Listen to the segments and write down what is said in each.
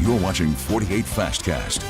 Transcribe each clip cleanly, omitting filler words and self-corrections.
You're watching 48 Fastcast.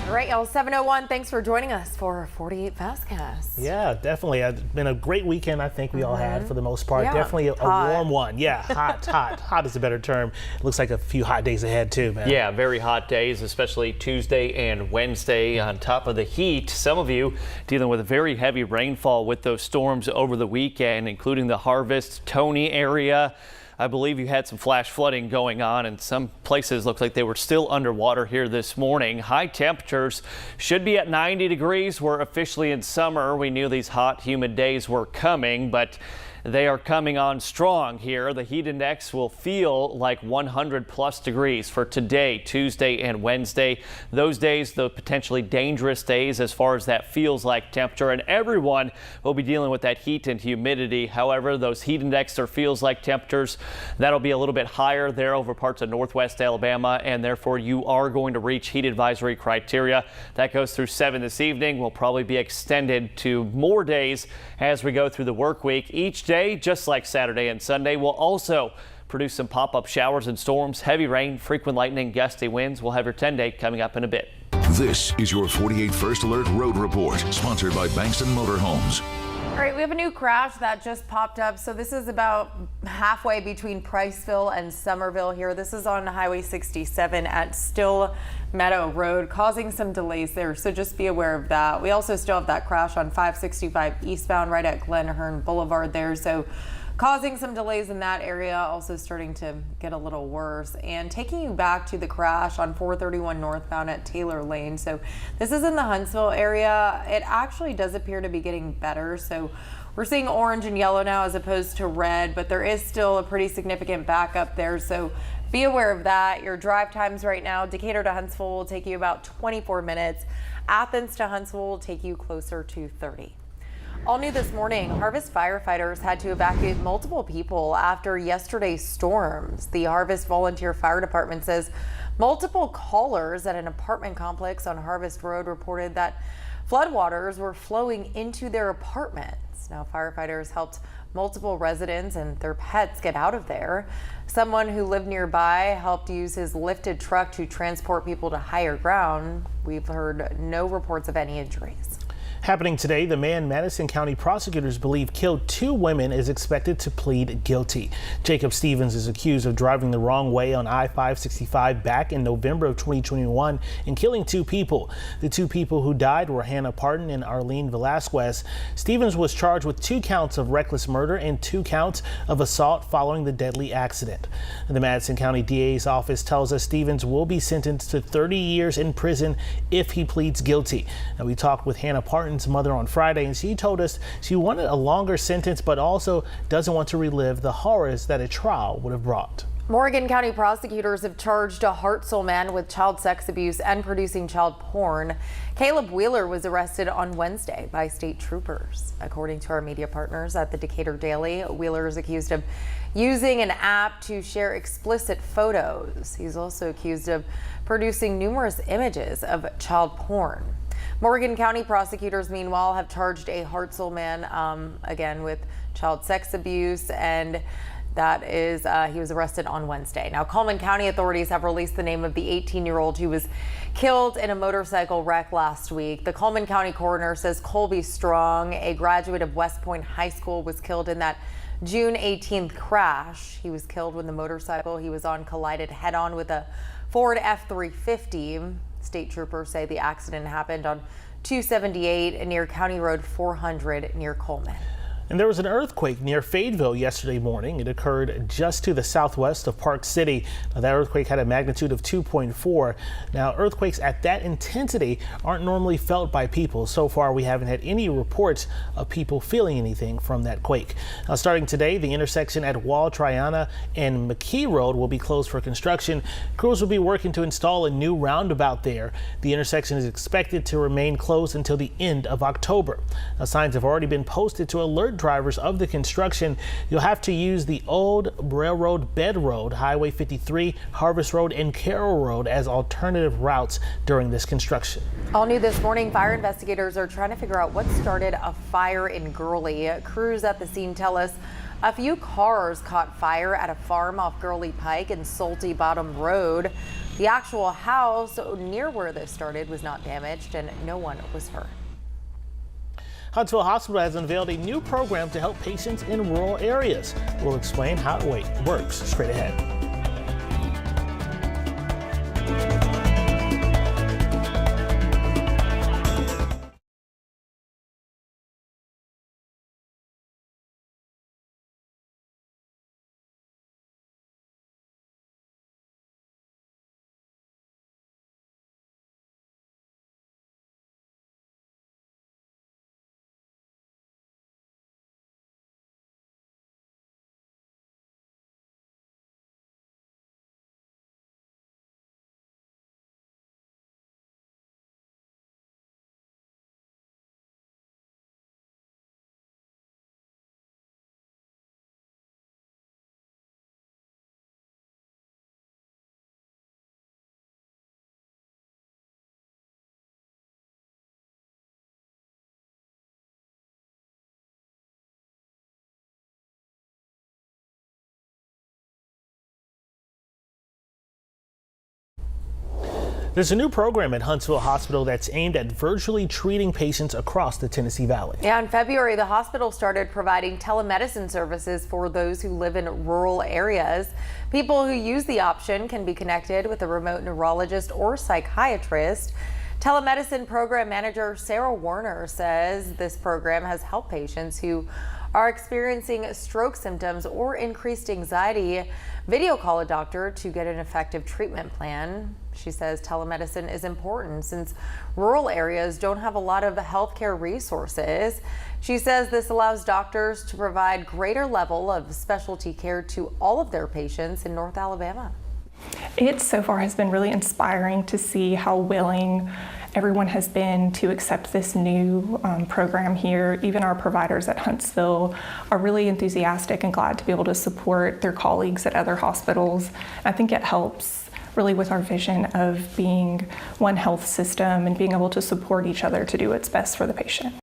All right, y'all, 7:01. Thanks for joining us for 48 Fastcast. Yeah, definitely. It's been a great weekend, I think we all had for the most part. Yeah, Definitely a warm one. Yeah, hot. Hot is a better term. It looks like a few hot days ahead too, man. Yeah, very hot days, especially Tuesday and Wednesday. On top of the heat, some of you dealing with a very heavy rainfall with those storms over the weekend, including the Harvest, Tony area. I believe you had some flash flooding going on, and some places looked like they were still underwater here this morning. High temperatures should be at 90 degrees. We're officially in summer. We knew these hot, humid days were coming, but they are coming on strong here. The heat index will feel like 100 plus degrees for today, Tuesday and Wednesday. Those days, the potentially dangerous days as far as that feels like temperature, and everyone will be dealing with that heat and humidity. However, those heat index or feels like temperatures, that'll be a little bit higher there over parts of northwest Alabama, and therefore you are going to reach heat advisory criteria. That goes through 7 this evening. Will probably be extended to more days as we go through the work week. Each day, just like Saturday and Sunday, will also produce some pop-up showers and storms, heavy rain, frequent lightning, gusty winds. We'll have your 10-day coming up in a bit. This is your 48 First Alert Road Report, sponsored by Bankston Motorhomes. All right, we have a new crash that just popped up. So this is about halfway between Priceville and Somerville here. This is on Highway 67 at Still Meadow Road, causing some delays there. So just be aware of that. We also still have that crash on 565 eastbound right at Glen Hern Boulevard there. So causing some delays in that area, also starting to get a little worse. And taking you back to the crash on 431 northbound at Taylor Lane. So this is in the Huntsville area. It actually does appear to be getting better. So we're seeing orange and yellow now as opposed to red, but there is still a pretty significant backup there. So be aware of that. Your drive times right now, Decatur to Huntsville will take you about 24 minutes. Athens to Huntsville will take you closer to 30. All new this morning, Harvest firefighters had to evacuate multiple people after yesterday's storms. The Harvest Volunteer Fire Department says multiple callers at an apartment complex on Harvest Road reported that floodwaters were flowing into their apartments. Now, firefighters helped multiple residents and their pets get out of there. Someone who lived nearby helped use his lifted truck to transport people to higher ground. We've heard no reports of any injuries. Happening today, the man Madison County prosecutors believe killed 2 women is expected to plead guilty. Jacob Stevens is accused of driving the wrong way on I-565 back in November of 2021 and killing 2 people. The 2 people who died were Hannah Parton and Arlene Velasquez. Stevens was charged with 2 counts of reckless murder and 2 counts of assault following the deadly accident. The Madison County DA's office tells us Stevens will be sentenced to 30 years in prison if he pleads guilty. Now, we talked with Hannah Parton, mother, on Friday, and she told us she wanted a longer sentence but also doesn't want to relive the horrors that a trial would have brought. Morgan County prosecutors have charged a Hartselle man with child sex abuse and producing child porn. Caleb Wheeler was arrested on Wednesday by state troopers. According to our media partners at the Decatur Daily, Wheeler is accused of using an app to share explicit photos. He's also accused of producing numerous images of child porn. Morgan County prosecutors, meanwhile, have charged a Hartselle man, again, with child sex abuse, and that is, he was arrested on Wednesday. Now, Coleman County authorities have released the name of the 18-year-old who was killed in a motorcycle wreck last week. The Coleman County coroner says Colby Strong, a graduate of West Point High School, was killed in that June 18th crash. He was killed when the motorcycle he was on collided head-on with a Ford F-350. State troopers say the accident happened on 278 near County Road 400 near Coleman. And there was an earthquake near Fayetteville yesterday morning. It occurred just to the southwest of Park City. Now, that earthquake had a magnitude of 2.4. Now, earthquakes at that intensity aren't normally felt by people. So far, we haven't had any reports of people feeling anything from that quake. Now, starting today, the intersection at Wall Triana and McKee Road will be closed for construction. Crews will be working to install a new roundabout there. The intersection is expected to remain closed until the end of October. Now, signs have already been posted to alert drivers of the construction. You'll have to use the old Railroad Bed Road, Highway 53, Harvest Road, and Carroll Road as alternative routes during this construction. All new this morning, fire investigators are trying to figure out what started a fire in Gurley. Crews at the scene tell us a few cars caught fire at a farm off Gurley Pike and Salty Bottom Road. The actual house near where this started was not damaged and no one was hurt. Huntsville Hospital has unveiled a new program to help patients in rural areas. We'll explain how it works straight ahead. There's a new program at Huntsville Hospital that's aimed at virtually treating patients across the Tennessee Valley. Yeah, in February, the hospital started providing telemedicine services for those who live in rural areas. People who use the option can be connected with a remote neurologist or psychiatrist. Telemedicine program manager Sarah Warner says this program has helped patients who are experiencing stroke symptoms or increased anxiety video call a doctor to get an effective treatment plan. She says telemedicine is important since rural areas don't have a lot of healthcare resources. She says this allows doctors to provide greater level of specialty care to all of their patients in North Alabama. It so far has been really inspiring to see how willing everyone has been to accept this new program here. Even our providers at Huntsville are really enthusiastic and glad to be able to support their colleagues at other hospitals. I think it helps really with our vision of being one health system and being able to support each other to do what's best for the patient.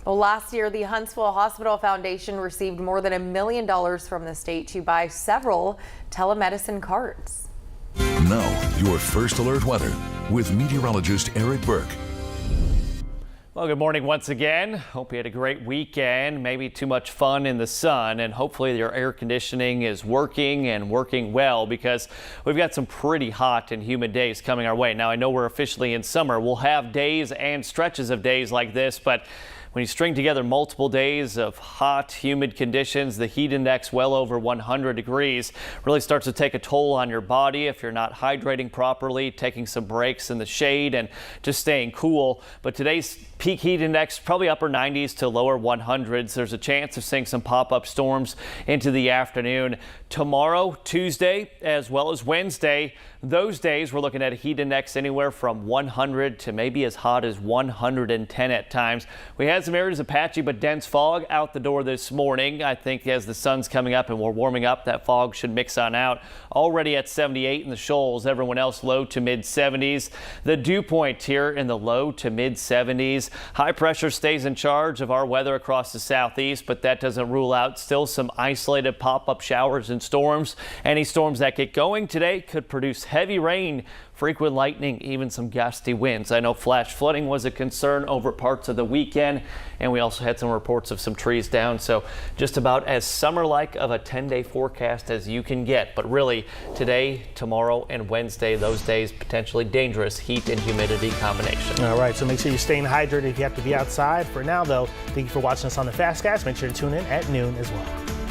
Well, last year, the Huntsville Hospital Foundation received more than $1 million from the state to buy several telemedicine carts. Now, your first alert weather with meteorologist Eric Burke. Well, good morning once again. Hope you had a great weekend, maybe too much fun in the sun, and hopefully your air conditioning is working and working well because we've got some pretty hot and humid days coming our way. Now, I know we're officially in summer. We'll have days and stretches of days like this, but when you string together multiple days of hot, humid conditions, the heat index well over 100 degrees really starts to take a toll on your body if you're not hydrating properly, taking some breaks in the shade, and just staying cool. But today's peak heat index probably upper 90s to lower 100s. There's a chance of seeing some pop-up storms into the afternoon. Tomorrow, Tuesday, as well as Wednesday, those days we're looking at a heat index anywhere from 100 to maybe as hot as 110 at times. We had some areas of patchy but dense fog out the door this morning. I think as the sun's coming up and we're warming up, that fog should mix on out. Already at 78 in the Shoals, everyone else low to mid 70s. The dew point here in the low to mid 70s. High pressure stays in charge of our weather across the southeast, but that doesn't rule out still some isolated pop-up showers and storms. Any storms that get going today could produce heavy rain, frequent lightning, even some gusty winds. I know flash flooding was a concern over parts of the weekend, and we also had some reports of some trees down. So just about as summer-like of a 10-day forecast as you can get. But really, today, tomorrow, and Wednesday, those days potentially dangerous heat and humidity combination. All right, so make sure you're staying hydrated if you have to be outside. For now, though, thank you for watching us on the Fast Gas. Make sure to tune in at noon as well.